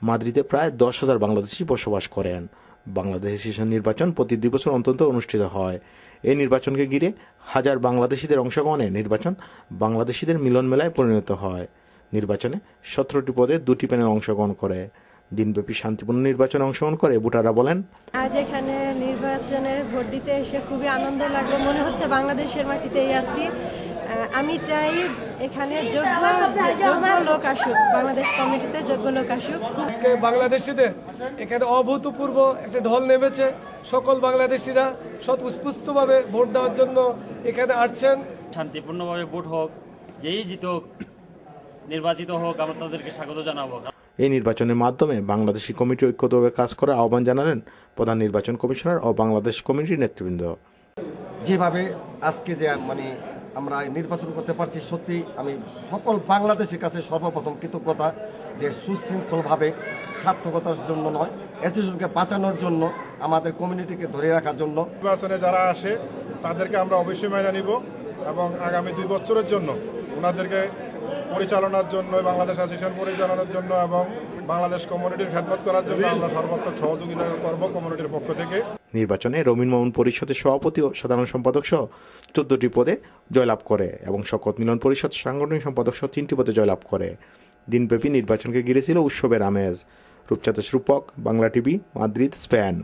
মাদ্রিদে প্রায় 10,000 বাংলাদেশি বসবাস করেন। বাংলাদেশি নির্বাচন প্রতি 2 বছর অন্তর অনুষ্ঠিত হয়। এই নির্বাচনকে ঘিরে হাজার বাংলাদেশিদের অংশগ্রহণে নির্বাচন বাংলাদেশিদের মিলন মেলায় পরিণত হয়। নির্বাচনে 17টি পদে 2টি প্যানেল অংশগ্রহণ করে। দিনব্যাপী শান্তিপূর্ণ নির্বাচনে অংশগ্রহণ করে ভোটাররা বলেন, আজ এখানে নির্বাচনে ভোট দিতে এসে খুবই আনন্দ লাগলো। মনে হচ্ছে বাংলাদেশের মাটিতেই আছি। আমি চাই এখানে যোগ্য লোক আসুক, বাংলাদেশ কমিটিতে যোগ্য লোক আসুক। আজকে বাংলাদেশিদের এখানে অভূতপূর্ব একটা ঢল নেমেছে। সকল বাংলাদেশিরা স্বতঃস্ফূর্তভাবে ভোট দেওয়ার জন্য এখানে আসছেন। শান্তিপূর্ণভাবে ভোট হোক, যেই জিতুক, নির্বাচিত হোক, আমরা তাদেরকে স্বাগত জানাবো। এই নির্বাচনের মাধ্যমে বাংলাদেশি কমিটি ঐক্যভাবে কাজ করার আহ্বান জানালেন প্রধান নির্বাচন কমিশনার ও বাংলাদেশ কমিটির নেতৃবৃন্দ। যেভাবে আজকে যে আমরা নির্বাচন করতে পারছি, সত্যি আমি সকল বাংলাদেশের কাছে সর্বপ্রথম কৃতজ্ঞতা, যে সুশৃঙ্খলভাবে, সার্থকতার জন্য নয়, অ্যাসোসিয়েশনকে বাঁচানোর জন্য, আমাদের কমিউনিটিকে ধরে রাখার জন্য। নির্বাচনে যারা আসে তাদেরকে আমরা অবশ্যই মেনে নিব এবং আগামী 2 বছরের জন্য ওনাদেরকে পরিচালনার জন্য, বাংলাদেশ অ্যাসোসিয়েশন পরিচালনার জন্য এবং বাংলাদেশ কমিউনিটির খেদমত করার জন্য আমরা সর্বাত্মক সহযোগিতা করব কমিউনিটির পক্ষ থেকে। নির্বাচনে রবিন মামুন পরিষদের সভাপতি ও সাধারণ সম্পাদক সহ 14টি পদে জয়লাভ করে এবং শকত মিলন পরিষদ সাংগঠনিক সম্পাদক সহ 3টি পদে জয়লাভ করে। দিনব্যাপী নির্বাচনকে ঘিরেছিল উৎসবের আমেজ। রূপচাঁদ রূপক, বাংলা টিভি, মাদ্রিদ, স্পেন।